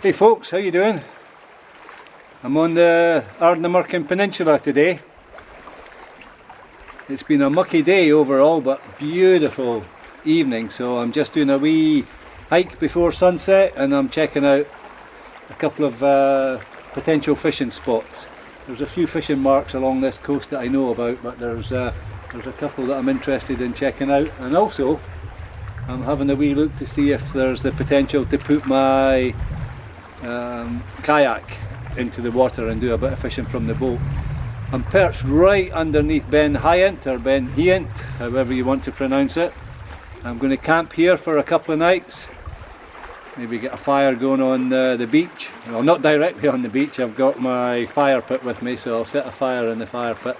Hey folks, how you doing? I'm on the Ardnamurchan peninsula today. It's been a mucky day overall, but beautiful evening, so I'm just doing a wee hike before sunset and I'm checking out a couple of potential fishing spots. There's a few fishing marks along this coast that I know about, but there's a couple that I'm interested in checking out, and also I'm having a wee look to see if there's the potential to put my kayak into the water and do a bit of fishing from the boat. I'm perched right underneath Ben Hiant, or Ben Hiant, however you want to pronounce it. I'm going to camp here for a couple of nights, maybe get a fire going on the beach. Well, not directly on the beach, I've got my fire pit with me, so I'll set a fire in the fire pit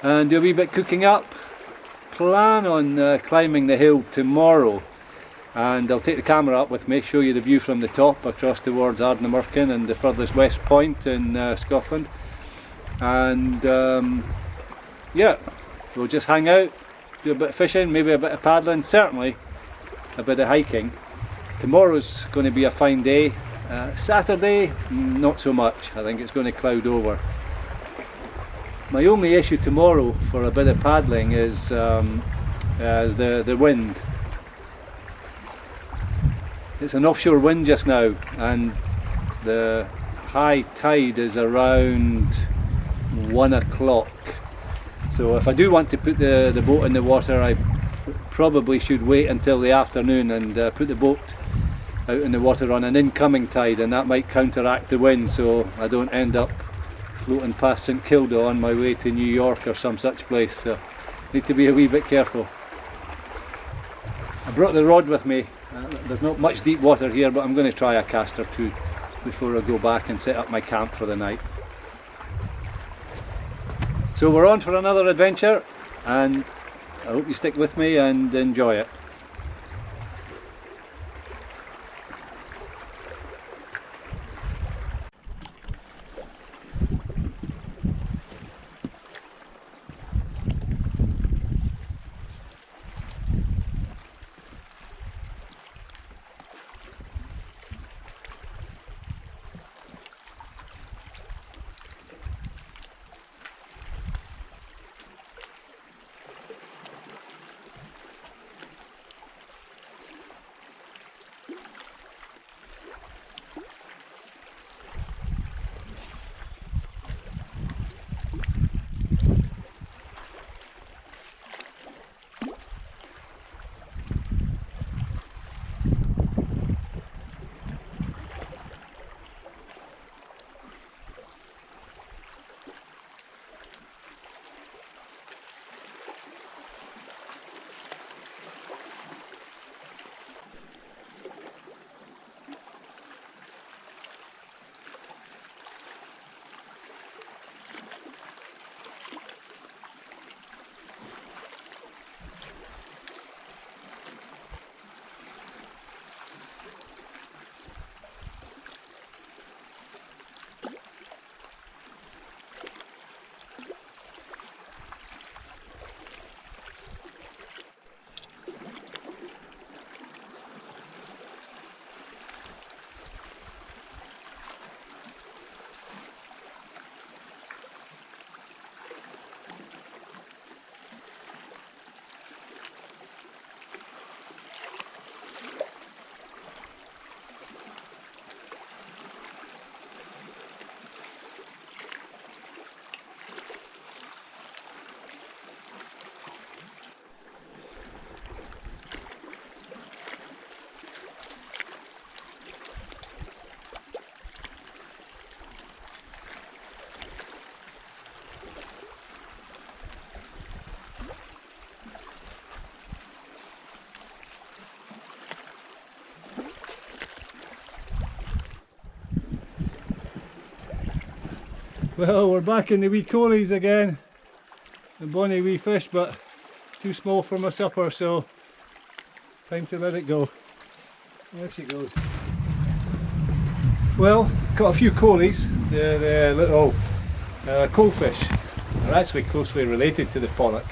and do a wee bit cooking up. Plan on climbing the hill tomorrow, and I'll take the camera up with me, show you the view from the top across towards Arnamurchan and the furthest west point in Scotland. And yeah, we'll just hang out, do a bit of fishing, maybe a bit of paddling, certainly a bit of hiking. Tomorrow's going to be a fine day. Saturday, not so much. I think it's going to cloud over. My only issue tomorrow for a bit of paddling is the wind. It's an offshore wind just now, and the high tide is around 1 o'clock. So if I do want to put the boat in the water, I probably should wait until the afternoon and put the boat out in the water on an incoming tide, and that might counteract the wind, so I don't end up floating past St Kilda on my way to New York or some such place. So need to be a wee bit careful. I brought the rod with me. There's not much deep water here, but I'm going to try a cast or two before I go back and set up my camp for the night. So we're on for another adventure, and I hope you stick with me and enjoy it. Well, we're back in the wee coalies again. The bonny wee fish, but too small for my supper, so time to let it go. There she goes. Well, got a few coalies. The little coalfish are actually closely related to the pollock.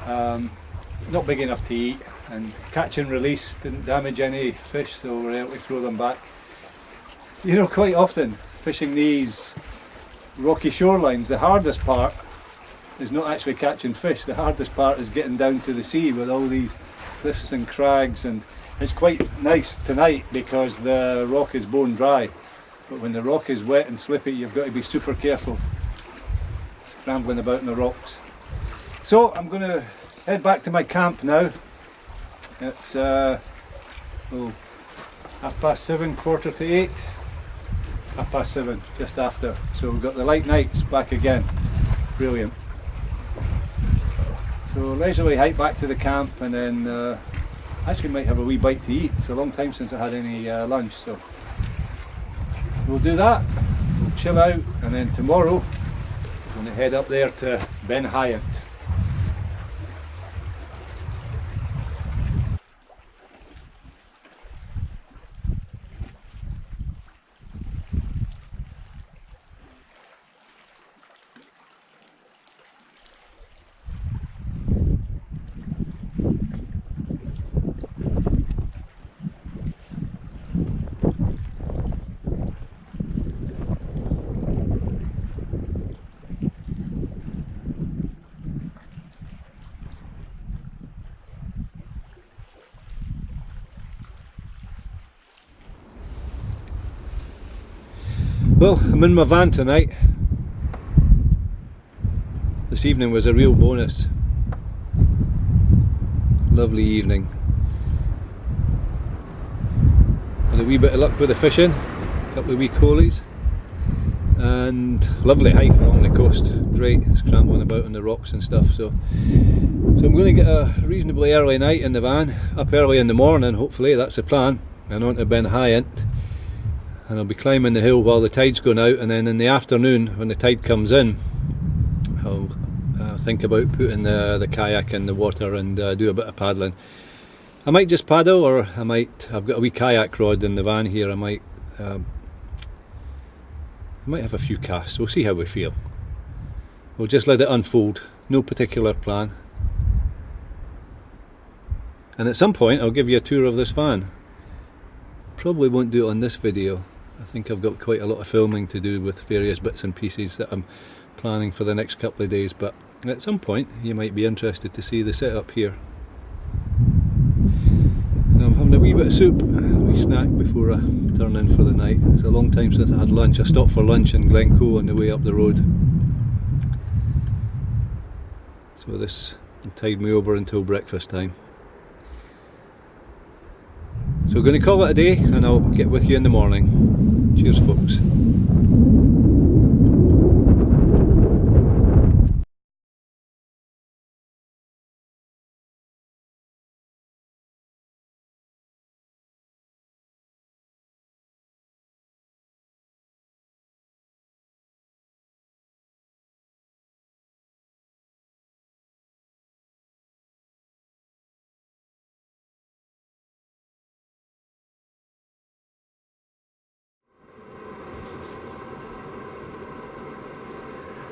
Not big enough to eat, and catch and release didn't damage any fish, so we were able to throw them back. You know, quite often fishing these rocky shorelines, the hardest part is not actually catching fish. The hardest part is getting down to the sea with all these cliffs and crags, and it's quite nice tonight because the rock is bone dry, but when the rock is wet and slippy you've got to be super careful scrambling about in the rocks. So I'm going to head back to my camp now. It's 7:30, 8:15, 7:30, just after. So we've got the light nights back again. Brilliant. So leisurely hike back to the camp, and then actually might have a wee bite to eat. It's a long time since I had any lunch, so we'll do that. We'll chill out, and then tomorrow I'm going to head up there to Ben Hiant. Well, I'm in my van tonight. This evening was a real bonus. Lovely evening. Had a wee bit of luck with the fishing, a couple of wee coalies, and lovely hike along the coast. Great, scrambling about on the rocks and stuff. So I'm going to get a reasonably early night in the van, up early in the morning hopefully, that's the plan, and on to Ben Hiant. And I'll be climbing the hill while the tide's going out, and then in the afternoon when the tide comes in I'll think about putting the kayak in the water and do a bit of paddling. I might just paddle, or I've got a wee kayak rod in the van here. I might have a few casts. We'll see how we feel. We'll just let it unfold, no particular plan. And at some point I'll give you a tour of this van. Probably won't do it on this video. I think I've got quite a lot of filming to do with various bits and pieces that I'm planning for the next couple of days, but at some point you might be interested to see the setup here. I'm having a wee bit of soup, a wee snack before I turn in for the night. It's a long time since I had lunch. I stopped for lunch in Glencoe on the way up the road, so this will tide me over until breakfast time. So we're going to call it a day, and I'll get with you in the morning. Cheers folks.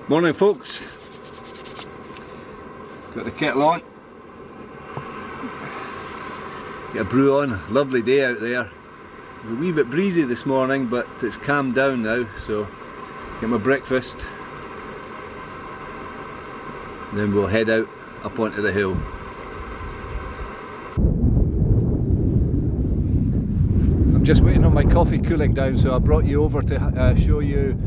Morning folks, got the kettle on, get a brew on. Lovely day out there. It was a wee bit breezy this morning, but it's calmed down now, so get my breakfast, and then we'll head out up onto the hill. I'm just waiting on my coffee cooling down, so I brought you over to show you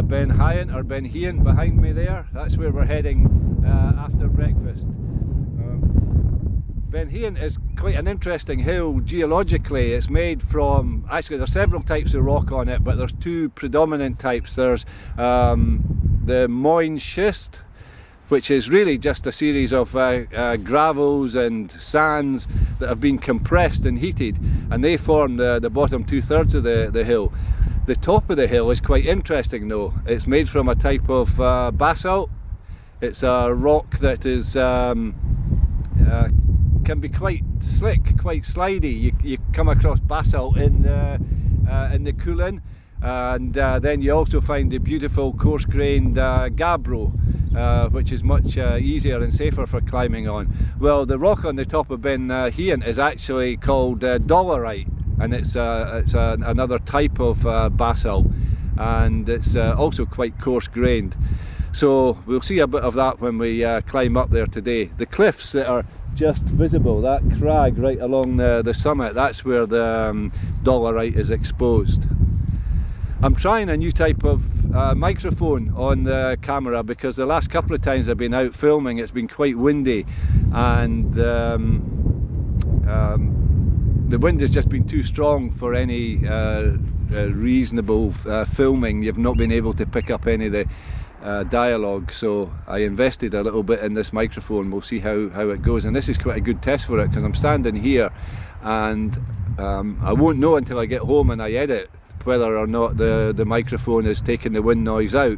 Ben Hiant, or Ben Hiant behind me there. That's where we're heading after breakfast. Ben Hiant is quite an interesting hill geologically. It's made from, actually there's several types of rock on it, but there's two predominant types. There's the Moyne schist, which is really just a series of gravels and sands that have been compressed and heated, and they form the bottom 2/3 of the hill. The top of the hill is quite interesting though. It's made from a type of basalt. It's a rock that is can be quite slick, quite slidey. You come across basalt in the Coolin, and then you also find the beautiful coarse-grained gabbro, which is much easier and safer for climbing on. Well, the rock on the top of Ben Hiant is actually called dolerite. and it's another type of basalt, and it's also quite coarse grained. So we'll see a bit of that when we climb up there today. The cliffs that are just visible, that crag right along the summit, that's where the dolerite is exposed. I'm trying a new type of microphone on the camera because the last couple of times I've been out filming it's been quite windy, and the wind has just been too strong for any reasonable filming. You've not been able to pick up any of the dialogue, so I invested a little bit in this microphone. We'll see how it goes, and this is quite a good test for it because I'm standing here, and I won't know until I get home and I edit whether or not the microphone is taking the wind noise out.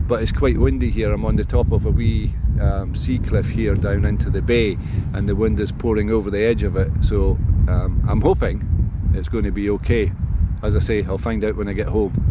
But it's quite windy here. I'm on the top of a wee sea cliff here down into the bay, and the wind is pouring over the edge of it, so I'm hoping it's going to be okay. As I say, I'll find out when I get home.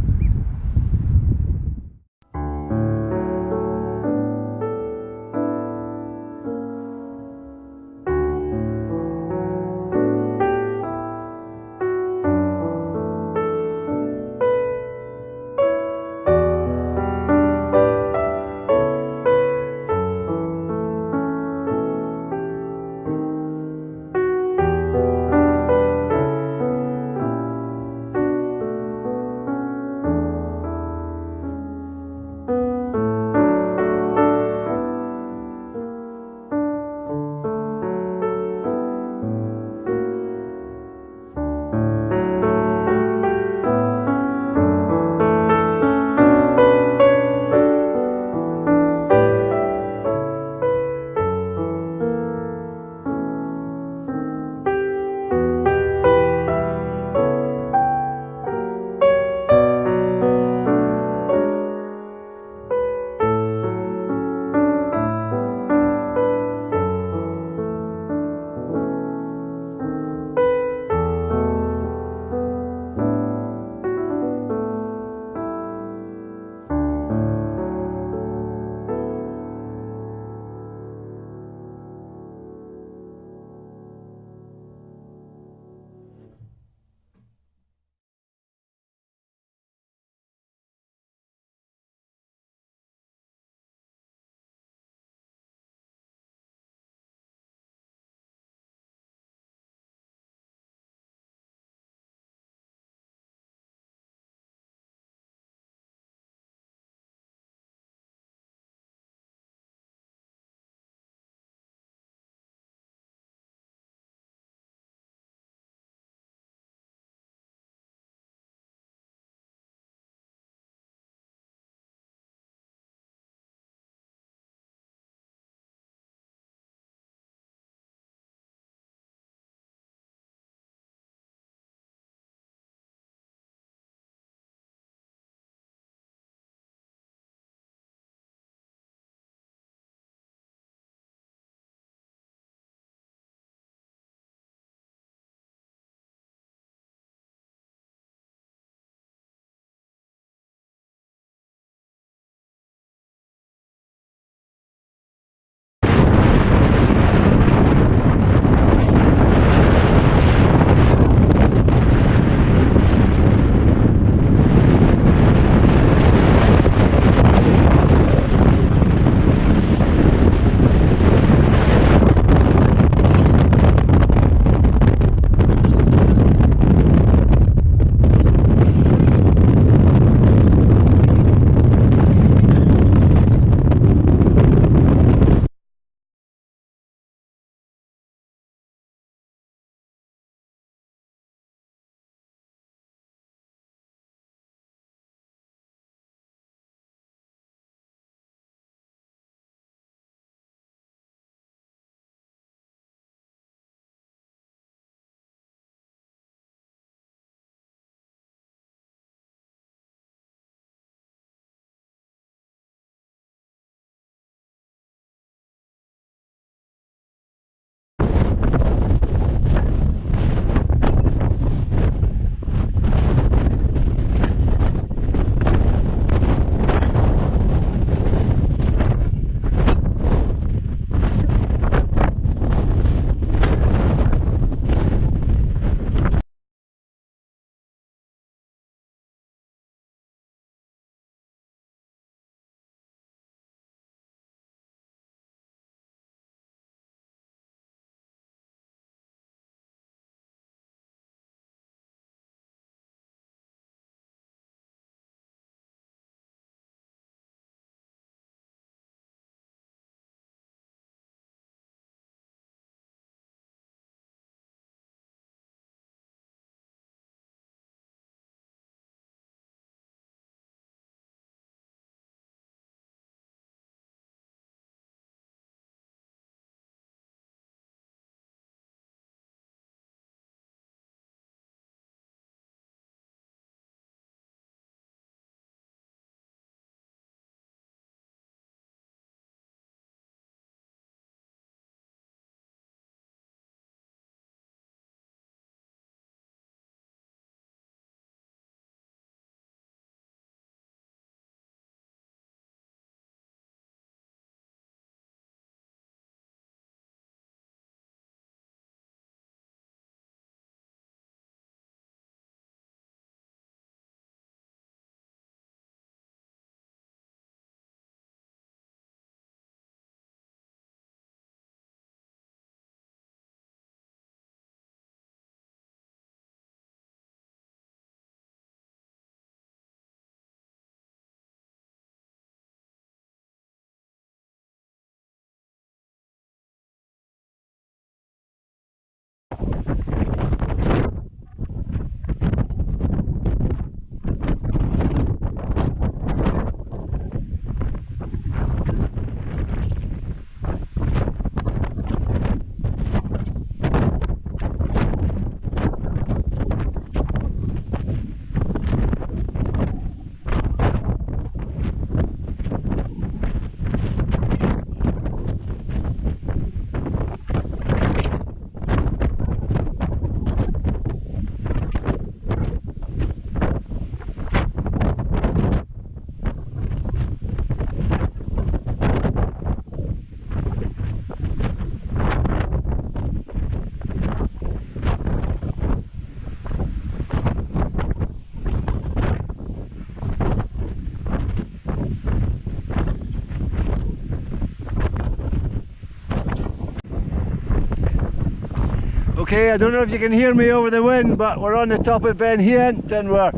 Okay, I don't know if you can hear me over the wind, but we're on the top of Ben Hiant and we're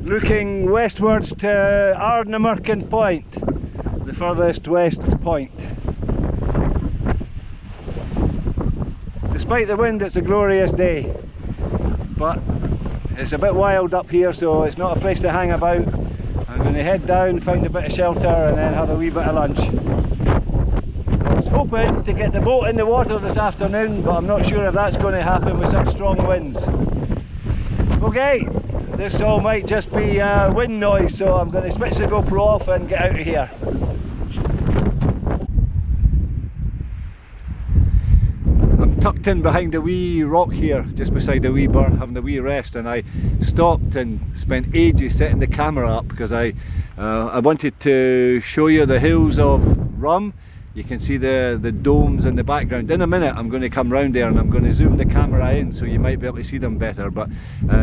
looking westwards to Ardnamurchan Point, the furthest west point. Despite the wind, it's a glorious day, but it's a bit wild up here, so it's not a place to hang about. I'm going to head down, find a bit of shelter and then have a wee bit of lunch. I was hoping to get the boat in the water this afternoon, but I'm not sure if that's going to happen with some strong winds. Okay, this all might just be wind noise, so I'm going to switch the GoPro off and get out of here. I'm tucked in behind a wee rock here, just beside a wee burn, having a wee rest, and I stopped and spent ages setting the camera up because I wanted to show you the hills of Rum. You can see the domes in the background. In a minute I'm going to come round there and I'm going to zoom the camera in so you might be able to see them better, but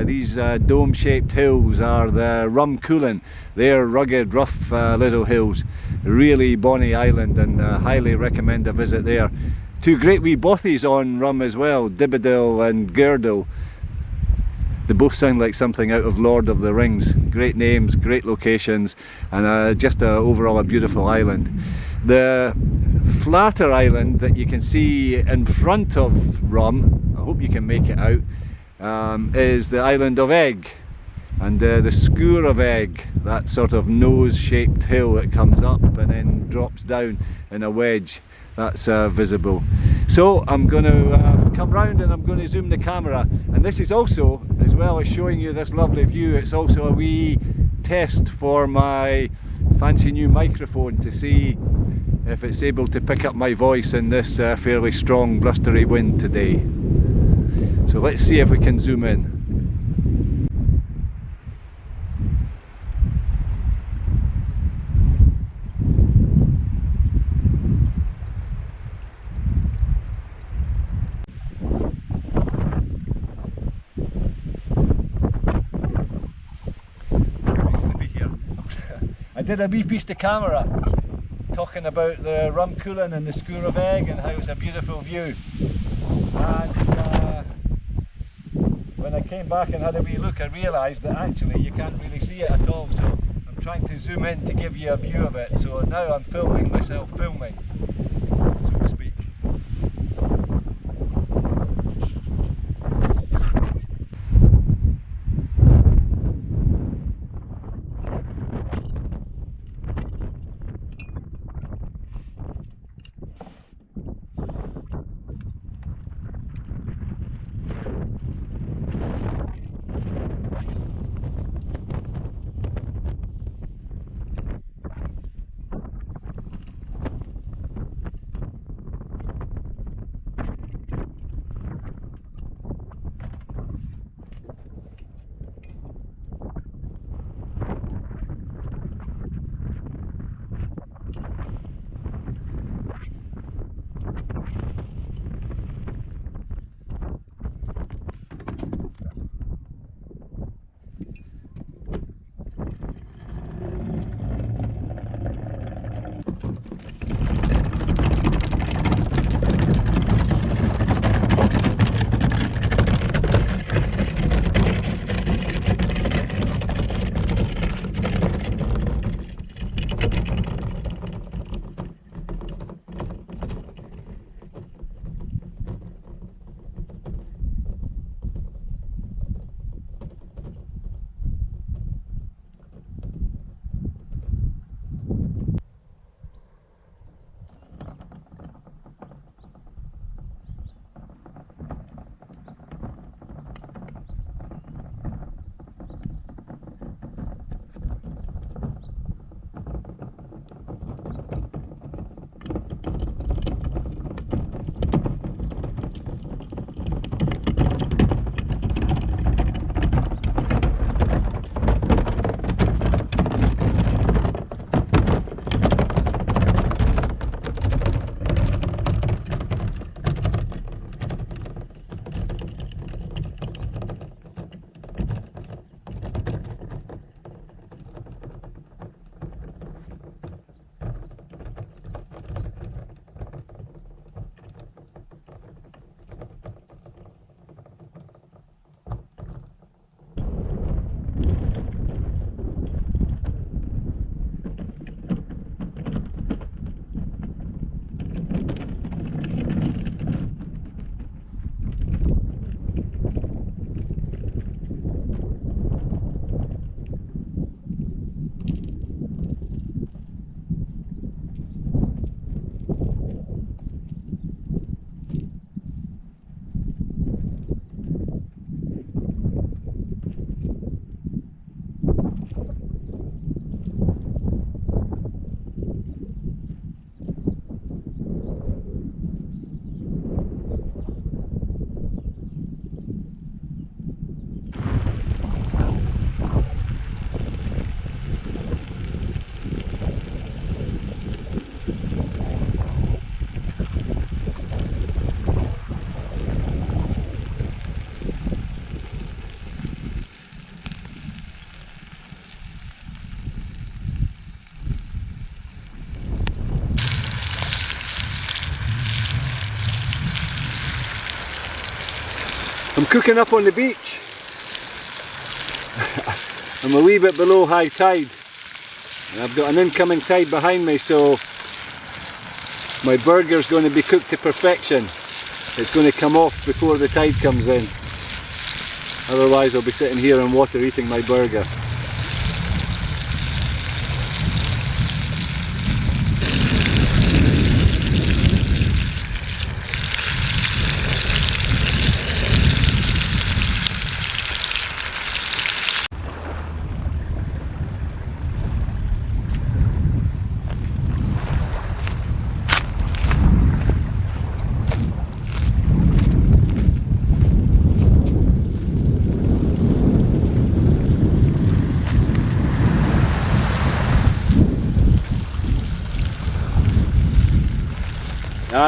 these dome shaped hills are the Arnamurchan. They're rugged, rough little hills. Really bonny island, and highly recommend a visit there. Two great wee bothies on Rum as well, Dibbidil and Geall. They both sound like something out of Lord of the Rings. Great names, great locations, and just overall a beautiful island. The flatter island that you can see in front of Rum, I hope you can make it out, is the island of Egg, and the Scour of Egg, that sort of nose shaped hill that comes up and then drops down in a wedge. That's visible. So I'm going to come round and I'm going to zoom the camera, and this is also, as well as showing you this lovely view, it's also a wee test for my fancy new microphone to see if it's able to pick up my voice in this fairly strong blustery wind today. So let's see if we can zoom in. I did a wee piece to camera talking about the Arnamurchan and the Scour of Egg and how it's a beautiful view, and when I came back and had a wee look I realised that actually you can't really see it at all, so I'm trying to zoom in to give you a view of it. So now I'm filming myself filming, so to speak. I'm cooking up on the beach. I'm a wee bit below high tide. And I've got an incoming tide behind me, so my burger's going to be cooked to perfection. It's going to come off before the tide comes in. Otherwise I'll be sitting here in water eating my burger.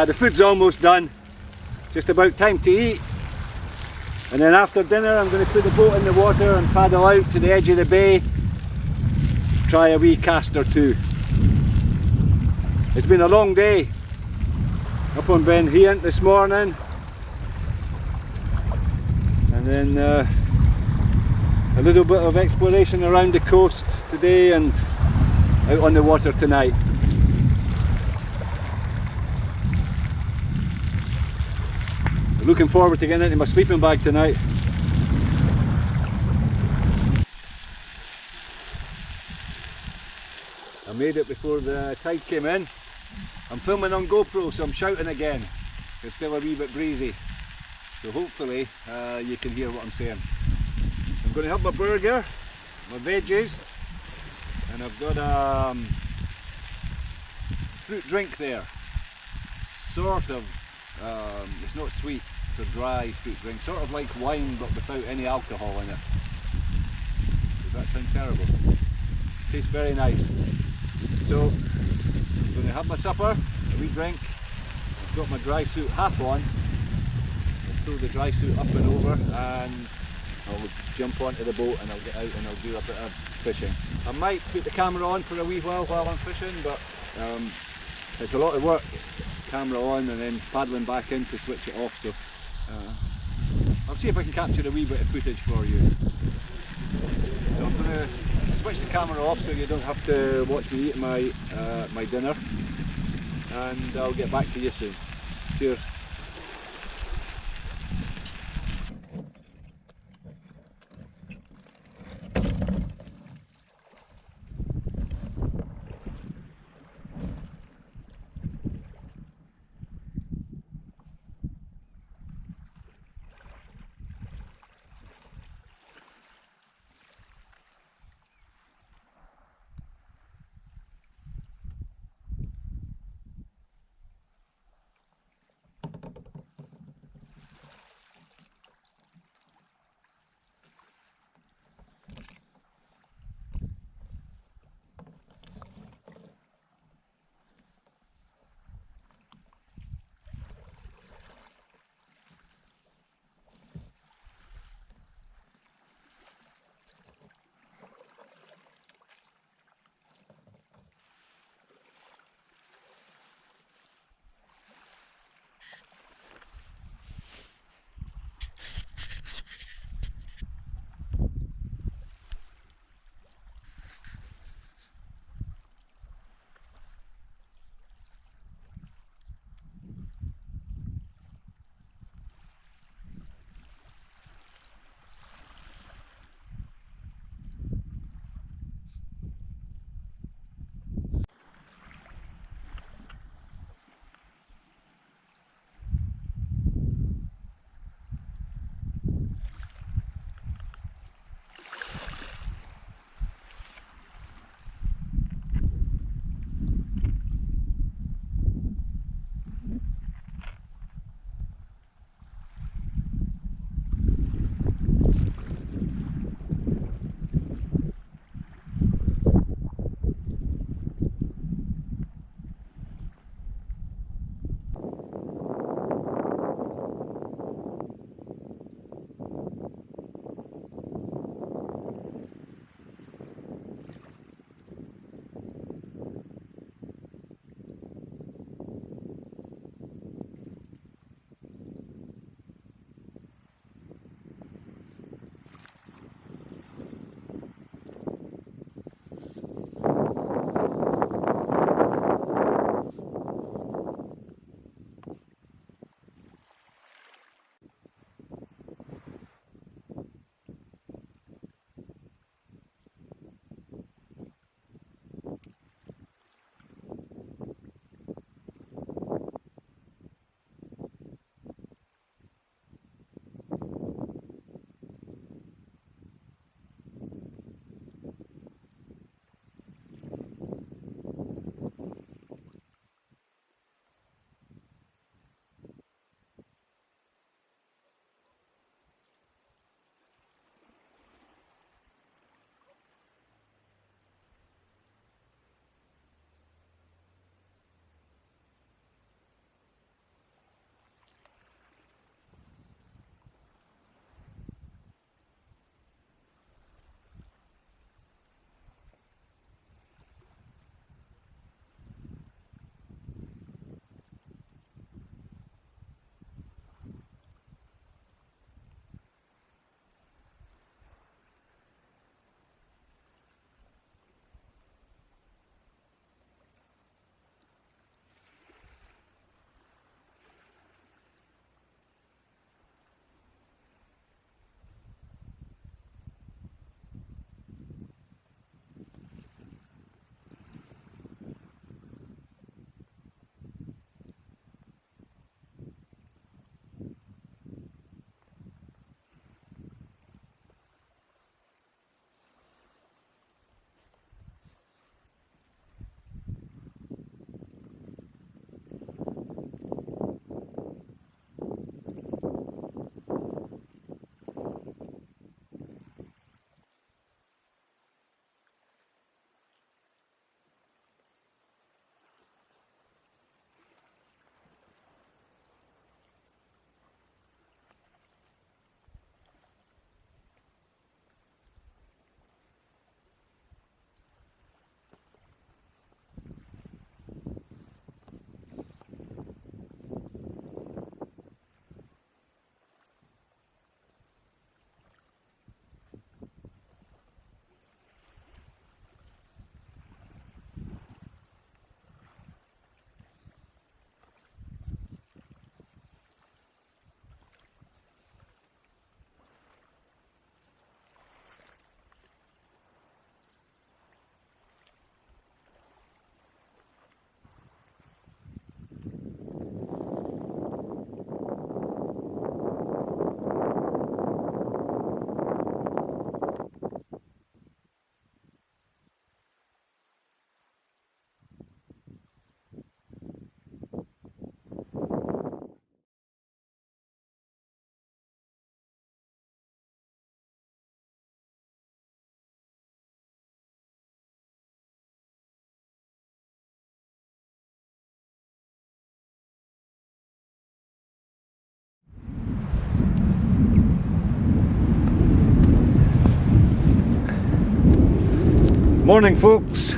The food's almost done, just about time to eat, and then after dinner I'm going to put the boat in the water and paddle out to the edge of the bay, try a wee cast or two. It's been a long day up on Ben Hiant this morning, and then a little bit of exploration around the coast today and out on the water tonight. Looking forward to getting into my sleeping bag tonight. I made it before the tide came in. I'm filming on GoPro, so I'm shouting again. It's still a wee bit breezy, so hopefully you can hear what I'm saying. I'm going to have my burger, my veggies, and I've got a fruit drink there. Sort of, it's not sweet. It's a dry fruit drink, sort of like wine but without any alcohol in it. Does that sound terrible? Tastes very nice. So I'm going to have my supper, a wee drink. I've got my dry suit half on. I'll throw the dry suit up and over and I'll jump onto the boat and I'll get out and I'll do a bit of fishing. I might put the camera on for a wee while I'm fishing, but it's a lot of work. Camera on and then paddling back in to switch it off, so I'll see if I can capture a wee bit of footage for you. So I'm going to switch the camera off so you don't have to watch me eat my my dinner, and I'll get back to you soon. Cheers. Morning folks.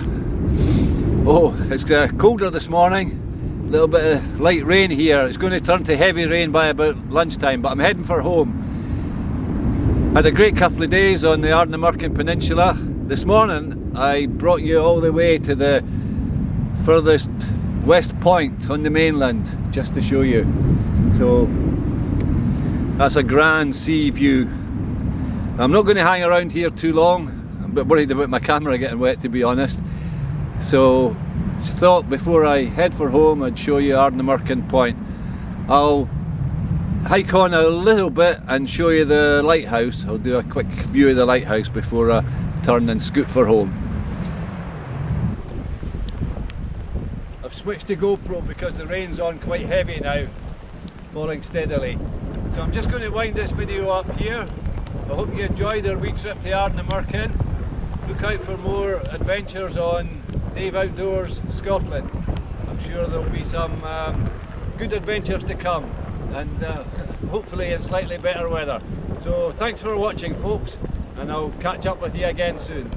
Oh, it's colder this morning. A little bit of light rain here. It's going to turn to heavy rain by about lunchtime, but I'm heading for home. Had a great couple of days on the Ardnamurchan peninsula. This morning I brought you all the way to the furthest west point on the mainland just to show you. So that's a grand sea view. I'm not going to hang around here too long. I'm a bit worried about my camera getting wet, to be honest. So just thought before I head for home I'd show you Arnamurchan Point. I'll hike on a little bit and show you the lighthouse. I'll do a quick view of the lighthouse before I turn and scoot for home. I've switched to GoPro because the rain's on quite heavy now, falling steadily. So I'm just going to wind this video up here. I hope you enjoyed our wee trip to Arnamurchan. Look out for more adventures on Dave Outdoors Scotland. I'm sure there'll be some good adventures to come, and hopefully in slightly better weather. So thanks for watching folks, and I'll catch up with you again soon.